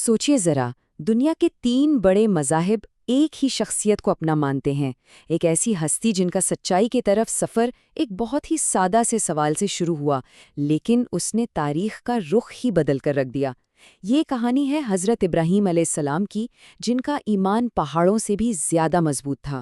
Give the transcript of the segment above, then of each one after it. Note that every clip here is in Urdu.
سوچئے ذرا، دنیا کے 3 بڑے مذاہب ایک ہی شخصیت کو اپنا مانتے ہیں، ایک ایسی ہستی جن کا سچائی کی طرف سفر ایک بہت ہی سادہ سے سوال سے شروع ہوا، لیکن اس نے تاریخ کا رخ ہی بدل کر رکھ دیا۔ یہ کہانی ہے حضرت ابراہیم علیہ السلام کی، جن کا ایمان پہاڑوں سے بھی زیادہ مضبوط تھا۔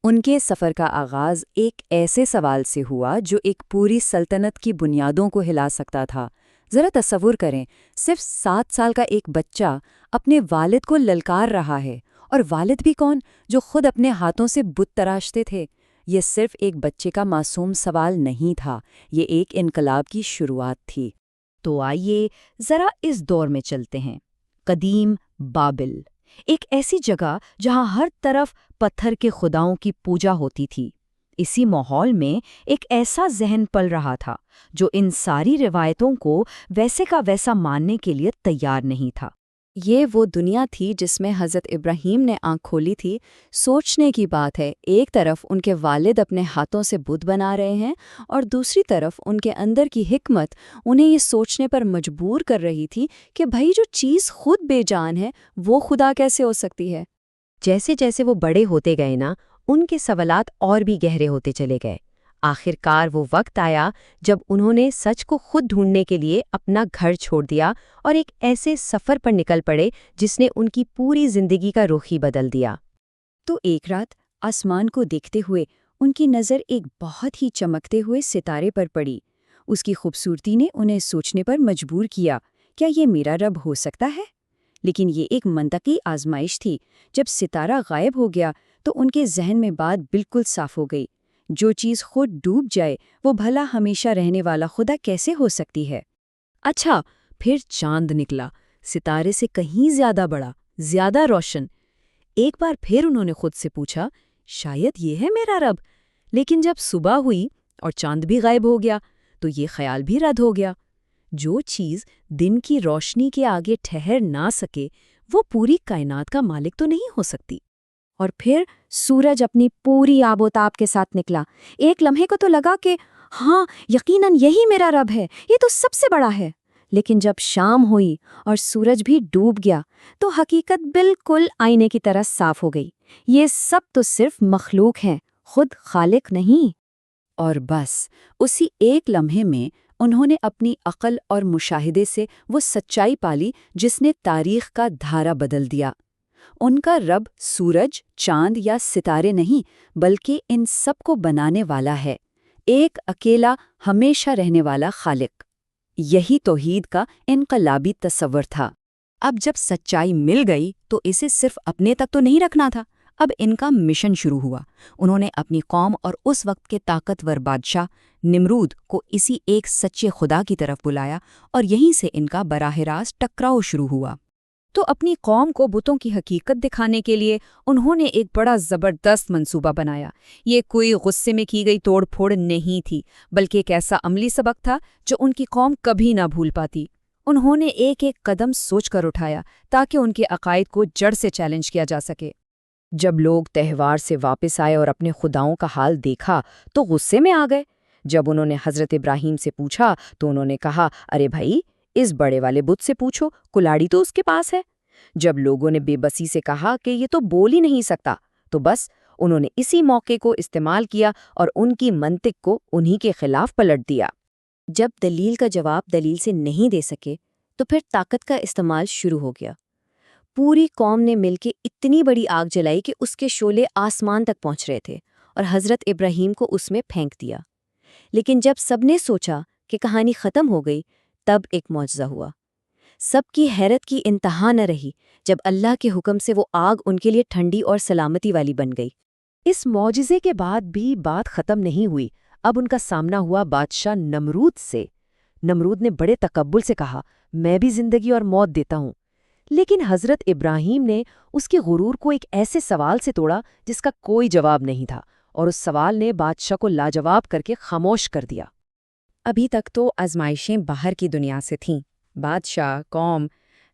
ان کے سفر کا آغاز ایک ایسے سوال سے ہوا جو ایک پوری سلطنت کی بنیادوں کو ہلا سکتا تھا۔ ذرا تصور کریں، صرف 7 سال کا ایک بچہ اپنے والد کو للکار رہا ہے، اور والد بھی کون، جو خود اپنے ہاتھوں سے بت تراشتے تھے۔ یہ صرف ایک بچے کا معصوم سوال نہیں تھا، یہ ایک انقلاب کی شروعات تھی۔ تو آئیے ذرا اس دور میں چلتے ہیں۔ قدیم بابل، ایک ایسی جگہ جہاں ہر طرف پتھر کے خداؤں کی پوجا ہوتی تھی۔ اسی ماحول میں ایک ایسا ذہن پل رہا تھا جو ان ساری روایتوں کو ویسے کا ویسا ماننے کے لیے تیار نہیں تھا۔ یہ وہ دنیا تھی جس میں حضرت ابراہیم نے آنکھ کھولی تھی۔ سوچنے کی بات ہے، ایک طرف ان کے والد اپنے ہاتھوں سے بت بنا رہے ہیں، اور دوسری طرف ان کے اندر کی حکمت انہیں یہ سوچنے پر مجبور کر رہی تھی کہ بھائی جو چیز خود بے جان ہے وہ خدا کیسے ہو سکتی ہے۔ جیسے جیسے وہ بڑے ہوتے گئے نا، ان کے سوالات اور بھی گہرے ہوتے چلے گئے۔ آخر کار وہ وقت آیا جب انہوں نے سچ کو خود ڈھونڈنے کے لیے اپنا گھر چھوڑ دیا اور ایک ایسے سفر پر نکل پڑے جس نے ان کی پوری زندگی کا رخ ہی بدل دیا۔ تو ایک رات آسمان کو دیکھتے ہوئے ان کی نظر ایک بہت ہی چمکتے ہوئے ستارے پر پڑی۔ اس کی خوبصورتی نے انہیں سوچنے پر مجبور کیا، کیا یہ میرا رب ہو سکتا ہے؟ لیکن یہ ایک منطقی آزمائش تھی۔ جب ستارہ غائب ہو گیا تو ان کے ذہن میں بات بالکل صاف ہو گئی۔ جو چیز خود ڈوب جائے وہ بھلا ہمیشہ رہنے والا خدا کیسے ہو سکتی ہے؟ اچھا، پھر چاند نکلا، ستارے سے کہیں زیادہ بڑا، زیادہ روشن۔ ایک بار پھر انہوں نے خود سے پوچھا، شاید یہ ہے میرا رب۔ لیکن جب صبح ہوئی اور چاند بھی غائب ہو گیا تو یہ خیال بھی رد ہو گیا۔ جو چیز دن کی روشنی کے آگے ٹھہر نہ سکے وہ پوری کائنات کا مالک تو نہیں ہو سکتی۔ اور پھر سورج اپنی پوری آب و تاب کے ساتھ نکلا۔ ایک لمحے کو تو لگا کہ ہاں، یقیناً یہی میرا رب ہے، یہ تو سب سے بڑا ہے۔ لیکن جب شام ہوئی اور سورج بھی ڈوب گیا تو حقیقت بالکل آئینے کی طرح صاف ہو گئی۔ یہ سب تو صرف مخلوق ہیں، خود خالق نہیں۔ اور بس اسی ایک لمحے میں انہوں نے اپنی عقل اور مشاہدے سے وہ سچائی پالی جس نے تاریخ کا دھارا بدل دیا۔ ان کا رب سورج، چاند یا ستارے نہیں، بلکہ ان سب کو بنانے والا ہے، ایک اکیلا ہمیشہ رہنے والا خالق۔ یہی توحید کا انقلابی تصور تھا۔ اب جب سچائی مل گئی تو اسے صرف اپنے تک تو نہیں رکھنا تھا، اب ان کا مشن شروع ہوا۔ انہوں نے اپنی قوم اور اس وقت کے طاقتور بادشاہ نمرود کو اسی ایک سچے خدا کی طرف بلایا، اور یہیں سے ان کا براہ راست ٹکراؤ شروع ہوا۔ تو اپنی قوم کو بتوں کی حقیقت دکھانے کے لیے انہوں نے ایک بڑا زبردست منصوبہ بنایا۔ یہ کوئی غصے میں کی گئی توڑ پھوڑ نہیں تھی، بلکہ ایک ایسا عملی سبق تھا جو ان کی قوم کبھی نہ بھول پاتی۔ انہوں نے ایک ایک قدم سوچ کر اٹھایا تاکہ ان کے عقائد کو جڑ سے چیلنج کیا جا سکے۔ جب لوگ تہوار سے واپس آئے اور اپنے خداؤں کا حال دیکھا تو غصے میں آ گئے۔ جب انہوں نے حضرت ابراہیم سے پوچھا تو انہوں نے کہا، ارے بھائی، اس بڑے والے بت سے پوچھو، کلاڑی تو اس کے پاس ہے۔ جب لوگوں نے بے بسی سے کہا کہ یہ تو بول ہی نہیں سکتا، تو بس انہوں نے اسی موقع کو استعمال کیا اور ان کی منطق کو انہی کے خلاف پلٹ دیا۔ جب دلیل کا جواب دلیل سے نہیں دے سکے تو پھر طاقت کا استعمال شروع ہو گیا۔ پوری قوم نے مل کے اتنی بڑی آگ جلائی کہ اس کے شعلے آسمان تک پہنچ رہے تھے، اور حضرت ابراہیم کو اس میں پھینک دیا۔ لیکن جب سب نے سوچا کہ کہانی ختم ہو گئی، تب ایک معجزہ ہوا۔ سب کی حیرت کی انتہا نہ رہی جب اللہ کے حکم سے وہ آگ ان کے لیے ٹھنڈی اور سلامتی والی بن گئی۔ اس معجزے کے بعد بھی بات ختم نہیں ہوئی۔ اب ان کا سامنا ہوا بادشاہ نمرود سے۔ نمرود نے بڑے تکبر سے کہا، میں بھی زندگی اور موت دیتا ہوں۔ لیکن حضرت ابراہیم نے اس کے غرور کو ایک ایسے سوال سے توڑا جس کا کوئی جواب نہیں تھا، اور اس سوال نے بادشاہ کو لاجواب کر کے خاموش کر دیا۔ ابھی تک تو آزمائشیں باہر کی دنیا سے تھیں، بادشاہ، قوم،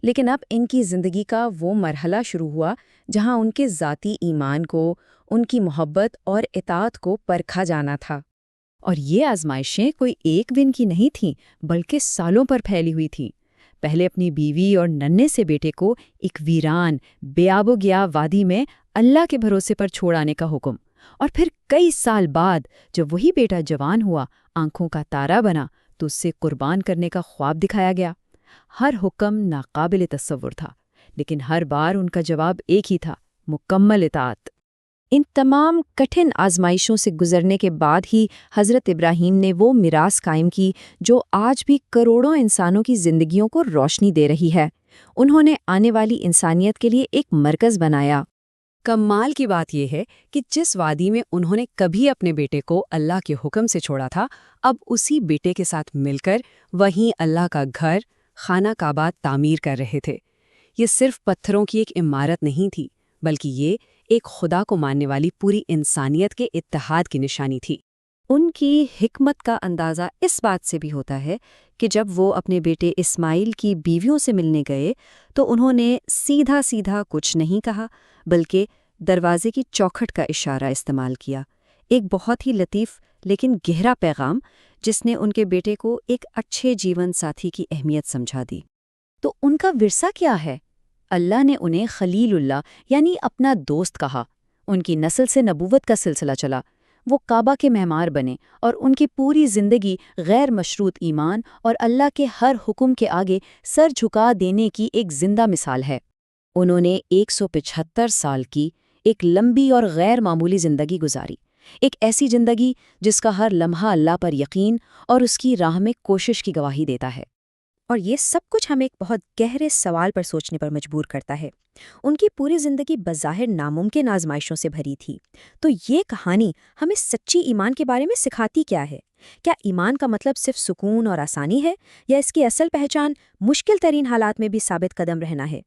لیکن اب ان کی زندگی کا وہ مرحلہ شروع ہوا جہاں ان کے ذاتی ایمان کو، ان کی محبت اور اطاعت کو پرکھا جانا تھا۔ اور یہ آزمائشیں کوئی ایک دن کی نہیں تھیں، بلکہ سالوں پر پھیلی ہوئی تھیں۔ پہلے اپنی بیوی اور ننھے سے بیٹے کو ایک ویران بے آب و گیا وادی میں اللہ کے بھروسے پر چھوڑ آنے کا حکم، اور پھر کئی سال بعد جب وہی بیٹا جوان ہوا، آنکھوں کا تارا بنا، تو اس سے قربان کرنے کا خواب دکھایا گیا۔ ہر حکم ناقابل تصور تھا، لیکن ہر بار ان کا جواب ایک ہی تھا: مکمل اطاعت۔ ان تمام کٹھن آزمائشوں سے گزرنے کے بعد ہی حضرت ابراہیم نے وہ میراث قائم کی جو آج بھی کروڑوں انسانوں کی زندگیوں کو روشنی دے رہی ہے۔ انہوں نے آنے والی انسانیت کے لیے ایک مرکز بنایا۔ کمال کی بات یہ ہے کہ جس وادی میں انہوں نے کبھی اپنے بیٹے کو اللہ کے حکم سے چھوڑا تھا، اب اسی بیٹے کے ساتھ مل کر وہیں اللہ کا گھر، خانہ کعبہ تعمیر کر رہے تھے۔ یہ صرف پتھروں کی ایک عمارت نہیں تھی، بلکہ یہ ایک خدا کو ماننے والی پوری انسانیت کے اتحاد کی نشانی تھی۔ ان کی حکمت کا اندازہ اس بات سے بھی ہوتا ہے کہ جب وہ اپنے بیٹے اسماعیل کی بیویوں سے ملنے گئے تو انہوں نے سیدھا سیدھا کچھ نہیں کہا، بلکہ دروازے کی چوکھٹ کا اشارہ استعمال کیا، ایک بہت ہی لطیف لیکن گہرا پیغام جس نے ان کے بیٹے کو ایک اچھے جیون ساتھی کی اہمیت سمجھا دی۔ تو ان کا ورثہ کیا ہے؟ اللہ نے انہیں خلیل اللہ یعنی اپنا دوست کہا۔ ان کی نسل سے نبوت کا سلسلہ چلا، وہ کعبہ کے معمار بنے، اور ان کی پوری زندگی غیر مشروط ایمان اور اللہ کے ہر حکم کے آگے سر جھکا دینے کی ایک زندہ مثال ہے۔ انہوں نے 175 سال کی ایک لمبی اور غیر معمولی زندگی گزاری، ایک ایسی زندگی جس کا ہر لمحہ اللہ پر یقین اور اس کی راہ میں کوشش کی گواہی دیتا ہے۔ اور یہ سب کچھ ہمیں ایک بہت گہرے سوال پر سوچنے پر مجبور کرتا ہے۔ ان کی پوری زندگی بظاہر ناممکن آزمائشوں سے بھری تھی، تو یہ کہانی ہمیں سچی ایمان کے بارے میں سکھاتی کیا ہے؟ کیا ایمان کا مطلب صرف سکون اور آسانی ہے، یا اس کی اصل پہچان مشکل ترین حالات میں بھی ثابت قدم رہنا ہے؟